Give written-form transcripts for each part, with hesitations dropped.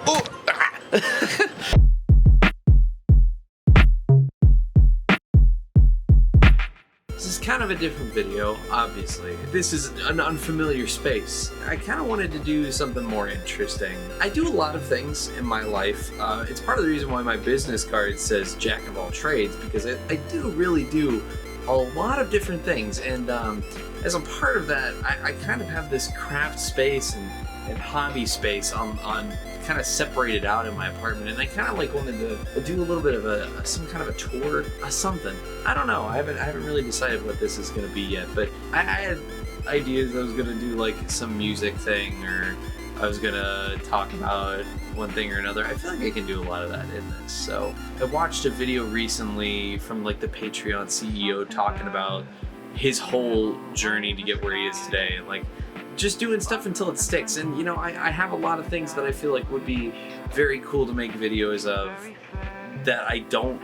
Oh! This is kind of a different video, obviously. This is an unfamiliar space. I kind of wanted to do something more interesting. I do a lot of things in my life. It's part of the reason why my business card says Jack of all trades, because I do really do a lot of different things. And as a part of that, I kind of have this craft space and hobby space on kind of separated out in my apartment, and I kind of like wanted to do a little bit of some kind of a tour, something. I don't know. I haven't really decided what this is going to be yet, but I had ideas. I was going to do like some music thing, or I was going to talk about one thing or another. I feel like I can do a lot of that in this. So I watched a video recently from like the Patreon CEO talking about his whole journey to get where he is today, and like just doing stuff until it sticks. And you know, I have a lot of things that I feel like would be very cool to make videos of that I don't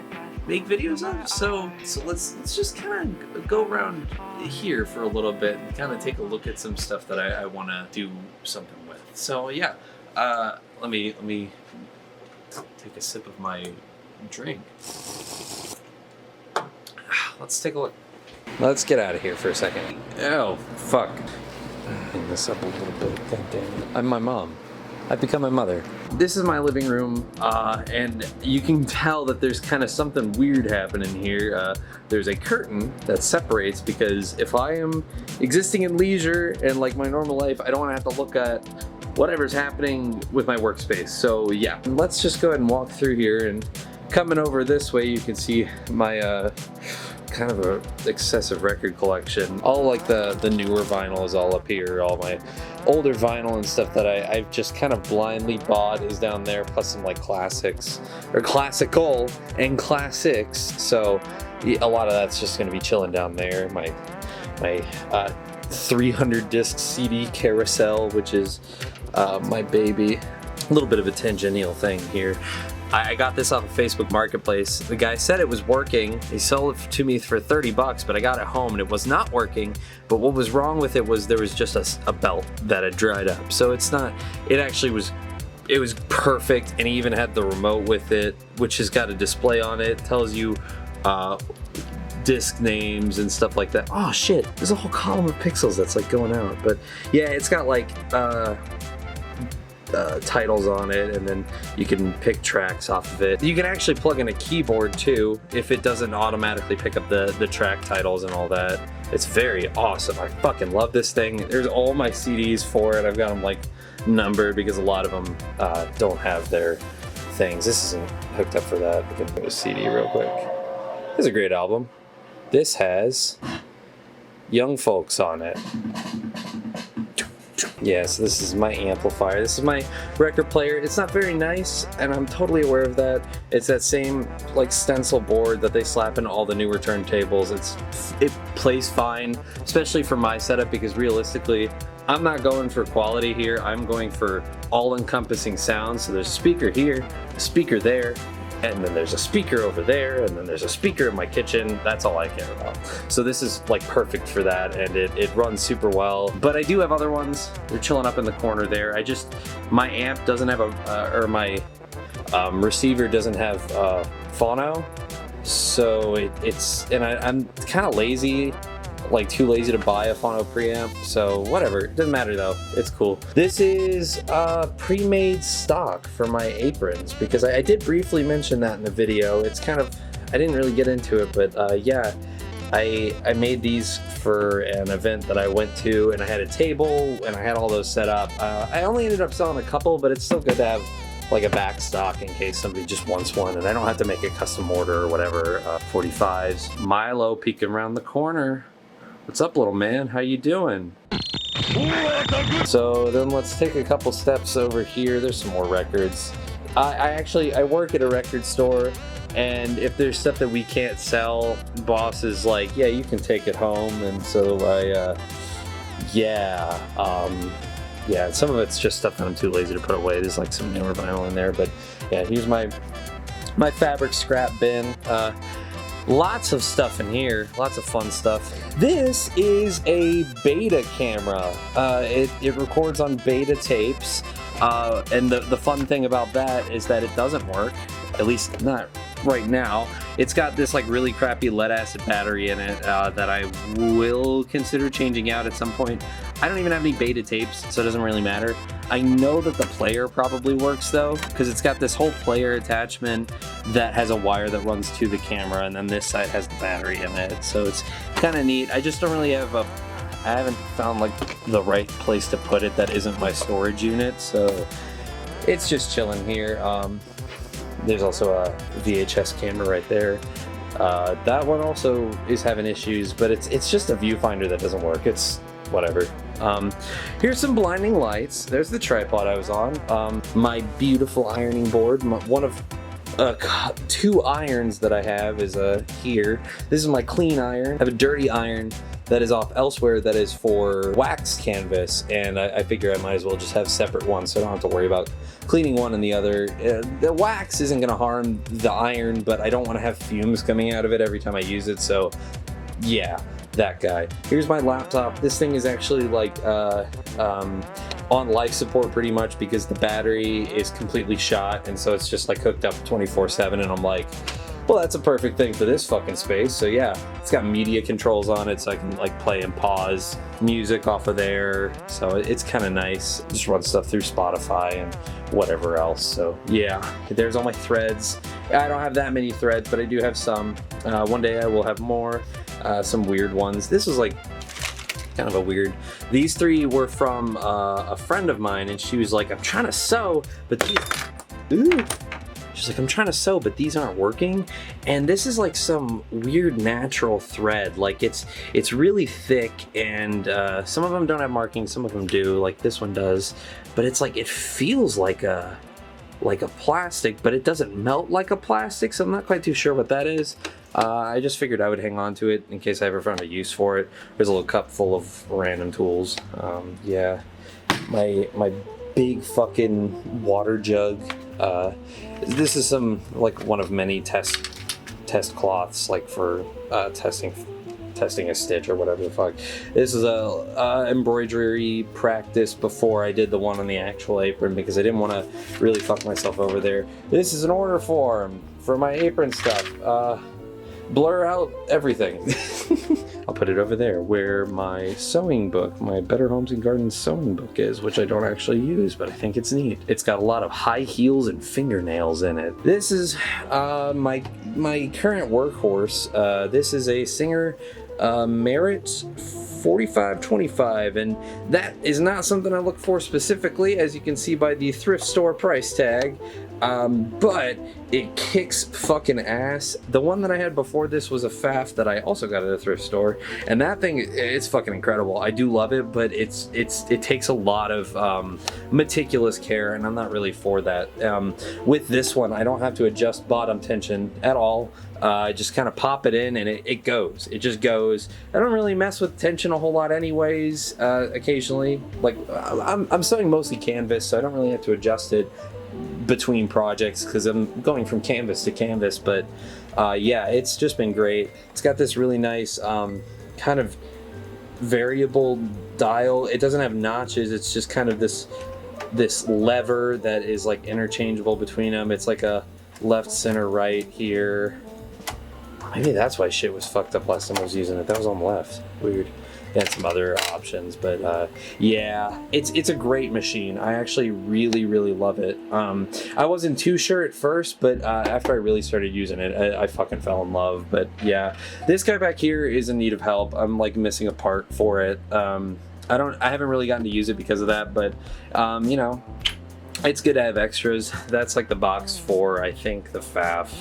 make videos of. So let's just kind of go around here for a little bit and kind of take a look at some stuff that I want to do something with. So yeah, let me take a sip of my drink. Let's take a look. Let's get out of here for a second. Oh, fuck. Clean this up a little bit. God damn it. I'm my mom. I've become my mother. This is my living room, and you can tell that there's kind of something weird happening here. There's a curtain that separates, because if I am existing in leisure and like my normal life, I don't want to have to look at whatever's happening with my workspace. So yeah, let's just go ahead and walk through here, and coming over this way you can see my kind of a excessive record collection. All like the newer vinyl is all up here. All my older vinyl and stuff that I've just kind of blindly bought is down there, plus some like classics, or classical and classics. So a lot of that's just going to be chilling down there. My 300 disc CD carousel, which is my baby. A little bit of a tangential thing here. I got this off of Facebook Marketplace. The guy said it was working. He sold it to me for 30 bucks, but I got it home and it was not working. But what was wrong with it was there was just a belt that had dried up. So it was perfect, and he even had the remote with it, which has got a display on it. Tells you disc names and stuff like that. Oh shit, there's a whole column of pixels that's like going out. But yeah, it's got like titles on it, and then you can pick tracks off of it. You can actually plug in a keyboard too if it doesn't automatically pick up the track titles and all that. It's very awesome. I fucking love this thing. There's all my CDs for it. I've got them like numbered because a lot of them don't have their things. This isn't hooked up for that. We can put a CD real quick. This is a great album. This has Young Folks on it. Yeah, so this is my amplifier. This is my record player. It's not very nice, and I'm totally aware of that. It's that same like stencil board that they slap in all the newer turntables. It plays fine, especially for my setup, because realistically, I'm not going for quality here. I'm going for all-encompassing sound. So there's a speaker here, a speaker there, and then there's a speaker over there, and then there's a speaker in my kitchen. That's all I care about. So this is like perfect for that, and it runs super well. But I do have other ones. They're chilling up in the corner there. My amp doesn't have or my receiver doesn't have phono. So I'm kind of lazy, like too lazy to buy a phono preamp, so whatever, it doesn't matter though, it's cool. This is pre-made stock for my aprons, because I did briefly mention that in the video. It's kind of, I didn't really get into it, but yeah, I made these for an event that I went to, and I had a table and I had all those set up. I only ended up selling a couple, but it's still good to have like a back stock in case somebody just wants one, and I don't have to make a custom order or whatever. 45s. Milo peeking around the corner. What's up, little man? How you doing? So then let's take a couple steps over here. There's some more records. I work at a record store, and if there's stuff that we can't sell, boss is like, yeah, you can take it home. And so yeah, some of it's just stuff that I'm too lazy to put away. There's like some newer vinyl in there, but yeah, here's my fabric scrap bin. Lots of stuff in here, lots of fun stuff. This is a beta camera. It records on beta tapes. And the fun thing about that is that it doesn't work, at least not right now. It's got this like really crappy lead acid battery in it that I will consider changing out at some point. I don't even have any beta tapes, so it doesn't really matter. I know that the player probably works though, because it's got this whole player attachment that has a wire that runs to the camera, and then this side has the battery in it, so it's kind of neat. I just don't really have I haven't found like the right place to put it that isn't my storage unit, so it's just chilling here. There's also a VHS camera right there. That one also is having issues, but it's just a viewfinder that doesn't work. It's whatever. Here's some blinding lights. There's the tripod I was on. My beautiful ironing board. One of 2 irons that I have is here. This is my clean iron. I have a dirty iron that is off elsewhere that is for wax canvas, and I figure I might as well just have separate ones so I don't have to worry about cleaning one and the other. The wax isn't going to harm the iron, but I don't want to have fumes coming out of it every time I use it, so yeah, that guy. Here's my laptop. This thing is actually like on life support pretty much because the battery is completely shot, and so it's just like hooked up 24/7, and I'm like, well, that's a perfect thing for this fucking space. So yeah, it's got media controls on it, so I can like play and pause music off of there. So it's kind of nice. Just run stuff through Spotify and whatever else. So yeah, there's all my threads. I don't have that many threads, but I do have some. One day I will have more, some weird ones. This was like kind of a weird. These 3 were from a friend of mine, and she was like, I'm trying to sew, but these, ooh. She's like, I'm trying to sew, but these aren't working. And this is like some weird natural thread. Like it's really thick, and some of them don't have markings, some of them do. Like this one does, but it's like it feels like a plastic, but it doesn't melt like a plastic. So I'm not quite too sure what that is. I just figured I would hang on to it in case I ever found a use for it. There's a little cup full of random tools. Yeah, my big fucking water jug. This is like one of many test cloths, like for testing a stitch or whatever the fuck. This is a embroidery practice before I did the one on the actual apron because I didn't want to really fuck myself over there. This is an order form for my apron stuff. Blur out everything. I'll put it over there where my sewing book, my Better Homes and Gardens sewing book is, which I don't actually use, but I think it's neat. It's got a lot of high heels and fingernails in it. This is my current workhorse. This is a Singer Merit 4525, and that is not something I look for specifically, as you can see by the thrift store price tag. But it kicks fucking ass. The one that I had before this was a Pfaff that I also got at a thrift store, and that thing, it's fucking incredible. I do love it, but it takes a lot of meticulous care, and I'm not really for that. With this one, I don't have to adjust bottom tension at all. I just kind of pop it in and it goes. It just goes. I don't really mess with tension a whole lot anyways, occasionally. Like, I'm sewing mostly canvas, so I don't really have to adjust it between projects because I'm going from canvas to canvas, but yeah, it's just been great. It's got this really nice kind of variable dial. It doesn't have notches. It's just kind of this lever that is like interchangeable between them. It's like a left, center, right here. Maybe that's why shit was fucked up last time I was using it. That was on the left. Weird. It had some other options, but yeah, it's a great machine. I actually really love it. I wasn't too sure at first, but after I really started using it, I fucking fell in love. But yeah, this guy back here is in need of help. I'm like missing a part for it. I haven't really gotten to use it because of that, but you know, it's good to have extras. That's like the box for, I think the Pfaff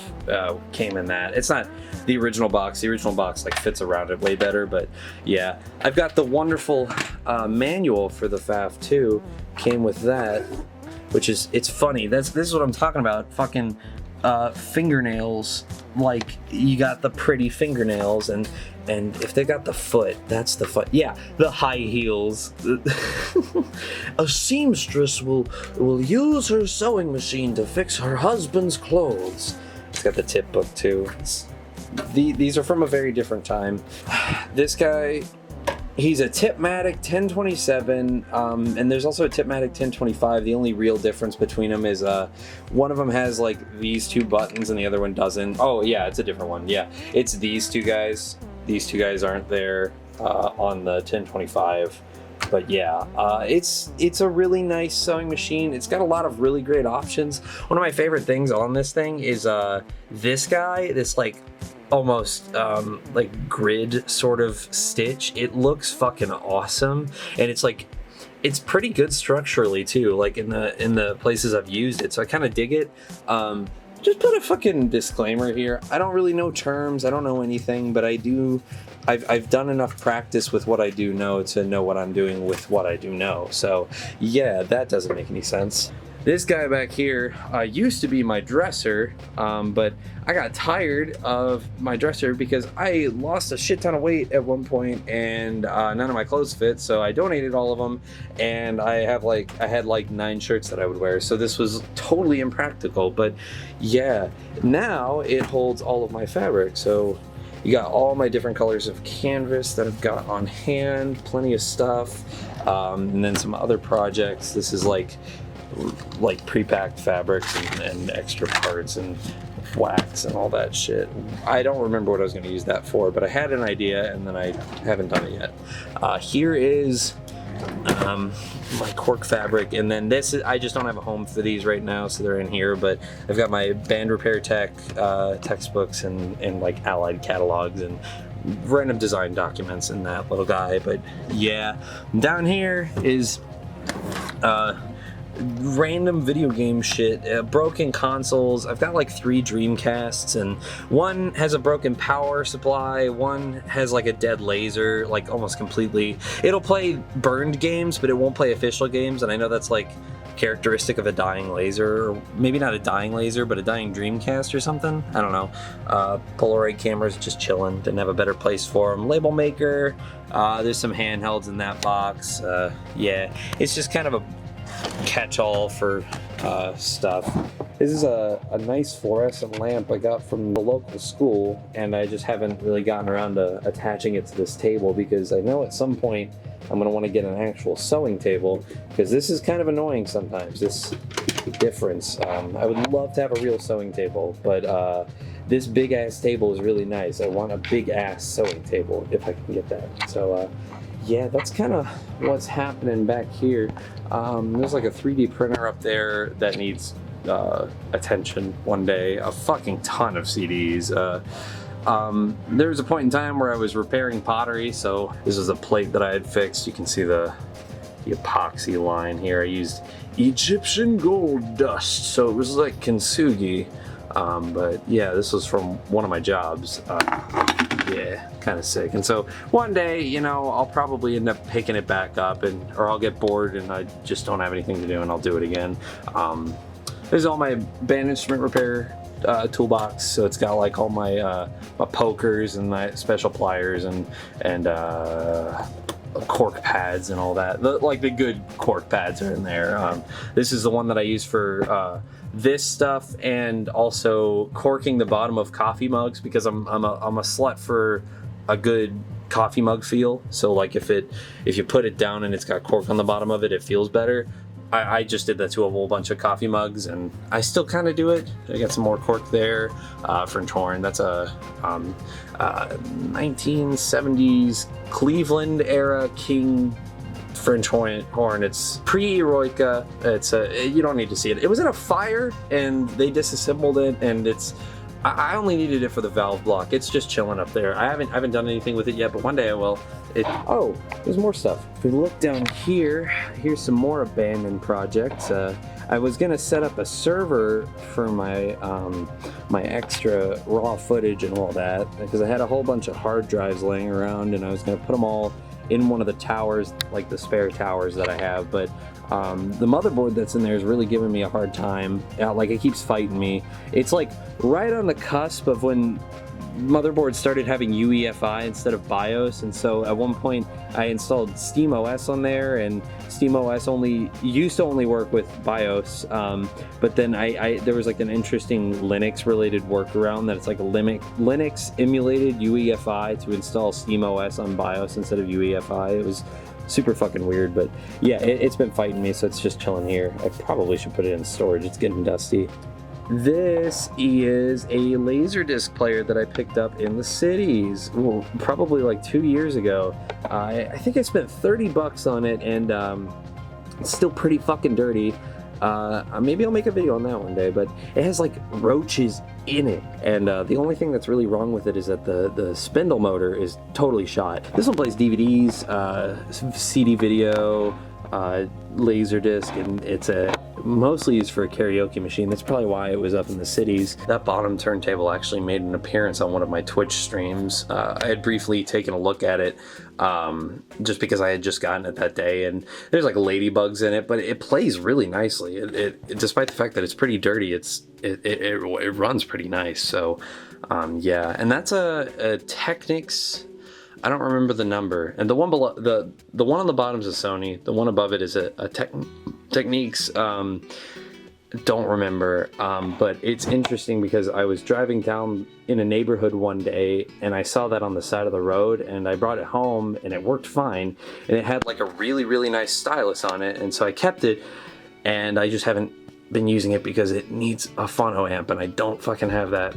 came in that. It's not the original box. The original box like fits around it way better, but yeah. I've got the wonderful manual for the Pfaff too. Came with that, which is, it's funny. This is what I'm talking about. Fucking fingernails. Like, you got the pretty fingernails, and if they got the foot, that's the foot. Yeah, the high heels. A seamstress will use her sewing machine to fix her husband's clothes. It's got the tip book too. These are from a very different time. This guy He's a Tipmatic 1027, and there's also a Tipmatic 1025. The only real difference between them is one of them has like these two buttons and the other one doesn't. Oh yeah, it's a different one. Yeah, it's these two guys. These two guys aren't there on the 1025. But yeah, it's a really nice sewing machine. It's got a lot of really great options. One of my favorite things on this thing is this guy, this like almost like grid sort of stitch. It looks fucking awesome, and it's like it's pretty good structurally too, like in the places I've used it, so I kind of dig it. Just put a fucking disclaimer here. I don't really know terms, I don't know anything, but I've done enough practice with what I do know to know what I'm doing with what I do know. So yeah, that doesn't make any sense. This guy back here used to be my dresser, but I got tired of my dresser because I lost a shit ton of weight at one point, and none of my clothes fit, so I donated all of them, and I had like 9 shirts that I would wear, so this was totally impractical. But yeah, now it holds all of my fabric, so you got all my different colors of canvas that I've got on hand, plenty of stuff, and then some other projects. This is like pre-packed fabrics and extra parts and wax and all that shit. I don't remember what I was going to use that for, but I had an idea and then I haven't done it yet. Here is my cork fabric, and then this is, I just don't have a home for these right now, so they're in here, but I've got my band repair tech textbooks and like allied catalogs and random design documents in that little guy. But yeah, down here is random video game shit, broken consoles. I've got like 3 Dreamcasts, and one has a broken power supply, one has like a dead laser, like almost completely. It'll play burned games, but it won't play official games, and I know that's like characteristic of a dying laser, or maybe not a dying laser, but a dying Dreamcast or something. I don't know. Polaroid cameras just chilling, didn't have a better place for them. Label maker, there's some handhelds in that box. Yeah, it's just kind of a catch-all for stuff. This is a nice fluorescent lamp I got from the local school, and I just haven't really gotten around to attaching it to this table because I know at some point I'm going to want to get an actual sewing table, because this is kind of annoying sometimes, this difference. I would love to have a real sewing table, but this big ass table is really nice. I want a big ass sewing table if I can get that. So yeah, that's kind of what's happening back here. There's like a 3D printer up there that needs attention one day. A fucking ton of CDs. There was a point in time where I was repairing pottery, so this is a plate that I had fixed. You can see the epoxy line here. I used Egyptian gold dust, so it was like kintsugi. But yeah, this was from one of my jobs. Yeah, kind of sick. And so one day, you know, I'll probably end up picking it back up, or I'll get bored and I just don't have anything to do and I'll do it again. There's all my band instrument repair toolbox, so it's got like all my pokers and my special pliers and cork pads and all that. The good cork pads are in there. This is the one that I use for this stuff, and also corking the bottom of coffee mugs, because I'm a slut for a good coffee mug feel. So like if you put it down and it's got cork on the bottom of it, it feels better. I just did that to a whole bunch of coffee mugs, and I still kind of do it. I got some more cork there. French horn, that's a 1970s Cleveland era King French horn. It's pre-Eroica. You don't need to see it. It was in a fire and they disassembled it, and I only needed it for the valve block. It's just chilling up there. I haven't done anything with it yet, but one day I will. Oh, there's more stuff. If we look down here, here's some more abandoned projects. I was gonna set up a server for my my extra raw footage and all that, because I had a whole bunch of hard drives laying around, and I was gonna put them all in one of the towers, like the spare towers that I have, but the motherboard that's in there is really giving me a hard time. Like, it keeps fighting me. It's like right on the cusp of when motherboard started having UEFI instead of BIOS, and so at one point I installed SteamOS on there, and SteamOS used to only work with BIOS, but then there was like an interesting Linux related workaround that it's like a Linux emulated UEFI to install SteamOS on BIOS instead of UEFI. It was super fucking weird, but yeah, it's been fighting me, so it's just chilling here. I probably should put it in storage. It's getting dusty. This is a Laserdisc player that I picked up in the cities, probably like 2 years ago. I think I spent $30 on it, and it's still pretty fucking dirty. Maybe I'll make a video on that one day, but it has like roaches in it, and the only thing that's really wrong with it is that the spindle motor is totally shot. This one plays DVDs, CD video, Laserdisc, and it's mostly used for a karaoke machine. That's probably why it was up in the cities. That bottom turntable actually made an appearance on one of my Twitch streams. I had briefly taken a look at it just because I had just gotten it that day, and there's like ladybugs in it, but it plays really nicely. It despite the fact that it's pretty dirty, it runs pretty nice. So yeah, and that's a Technics. I don't remember the number, and the one below, the one on the bottom is a Sony. The one above it is a Technics. Don't remember, but it's interesting because I was driving down in a neighborhood one day and I saw that on the side of the road, and I brought it home and it worked fine, and it had like a really nice stylus on it, and so I kept it, and I just haven't been using it because it needs a phono amp, and I don't fucking have that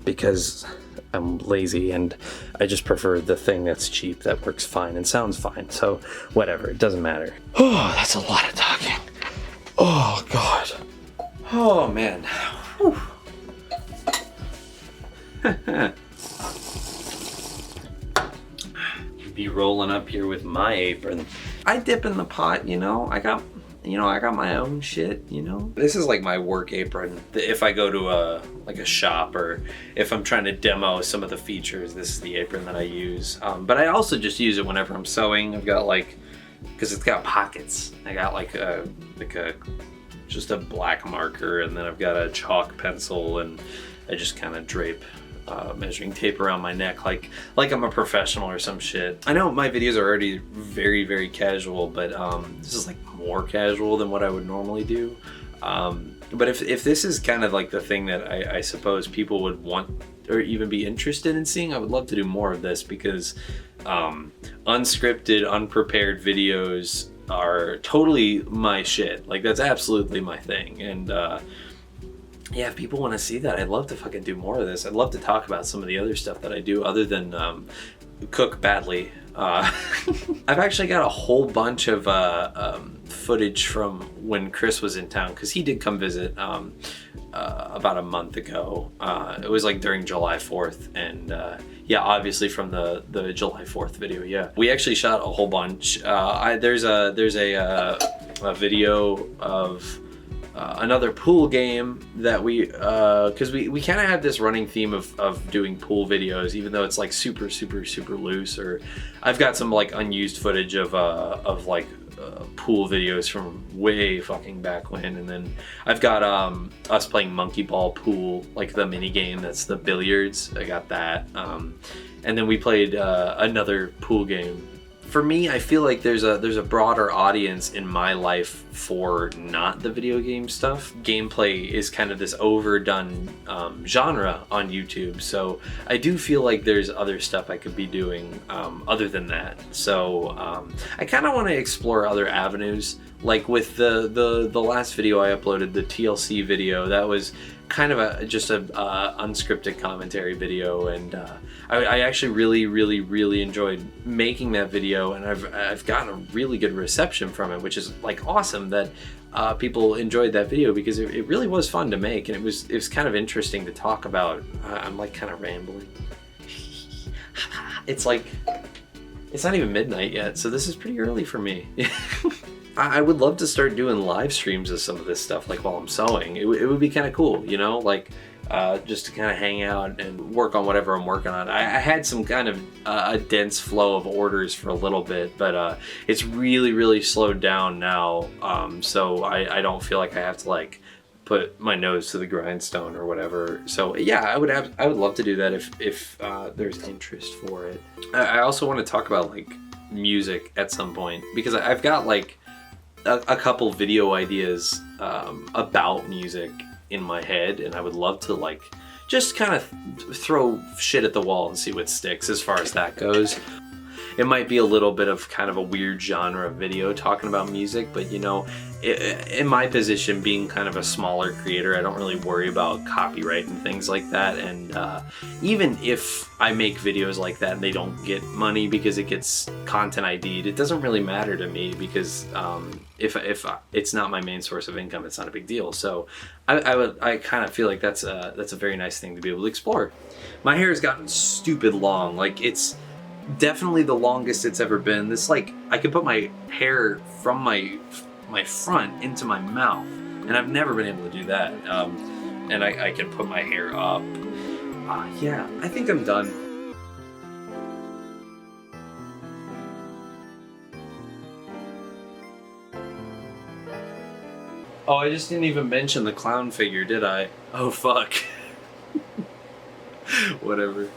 because I'm lazy, and I just prefer the thing that's cheap, that works fine and sounds fine. So whatever, it doesn't matter. Oh, that's a lot of talking. Oh God. Oh man. Be rolling up here with my apron. I dip in the pot, you know. I got my own shit, you know. This is like my work apron. If I go to a shop, or if I'm trying to demo some of the features, this is the apron that I use. But I also just use it whenever I'm sewing. I've got because it's got pockets. I got just a black marker, and then I've got a chalk pencil, and I just kind of drape measuring tape around my neck like I'm a professional or some shit. I know my videos are already very casual, but this is like more casual than what I would normally do. But if this is kind of like the thing that I suppose people would want or even be interested in seeing, I would love to do more of this, because unscripted, unprepared videos are totally my shit. Like, that's absolutely my thing. And yeah, if people want to see that, I'd love to fucking do more of this. I'd love to talk about some of the other stuff that I do other than cook badly. I've actually got a whole bunch of footage from when Chris was in town, because he did come visit about a month ago. It was like during July 4th, and yeah, obviously from the July 4th video. Yeah, we actually shot a whole bunch. There's a video of another pool game that because we kind of have this running theme of doing pool videos, even though it's like super loose. Or I've got some like unused footage of pool videos from way fucking back when, and then I've got us playing monkey ball pool, like the mini game that's the billiards. I got that, and then we played another pool game. For me, I feel like there's a broader audience in my life for not the video game stuff. Gameplay is kind of this overdone genre on YouTube, so I do feel like there's other stuff I could be doing other than that. So I kind of want to explore other avenues. Like with the last video I uploaded, the TLC video, that was kind of just a unscripted commentary video, and I actually really enjoyed making that video, and I've gotten a really good reception from it, which is like awesome that people enjoyed that video, because it really was fun to make, and it was kind of interesting to talk about. I'm like kind of rambling. It's like, it's not even midnight yet, so this is pretty early for me. I would love to start doing live streams of some of this stuff, like while I'm sewing. It would be kind of cool, you know, like just to kind of hang out and work on whatever I'm working on. I had some kind of a dense flow of orders for a little bit, but it's really slowed down now. So I don't feel like I have to like put my nose to the grindstone or whatever. So yeah, I would love to do that if there's interest for it. I also want to talk about like music at some point, because I've got like a couple video ideas about music in my head, and I would love to like just kind of throw shit at the wall and see what sticks as far as that goes. It might be a little bit of kind of a weird genre of video talking about music, but you know, in my position, being kind of a smaller creator, I don't really worry about copyright and things like that. And even if I make videos like that and they don't get money because it gets content ID'd, it doesn't really matter to me, because if it's not my main source of income, it's not a big deal. So I kind of feel like that's a very nice thing to be able to explore. My hair has gotten stupid long. Like, it's definitely the longest it's ever been. This, like, I could put my hair from my front into my mouth, and I've never been able to do that. And I can put my hair up. Yeah, I think I'm done. Oh, I just didn't even mention the clown figure, did I? Oh, fuck. Whatever.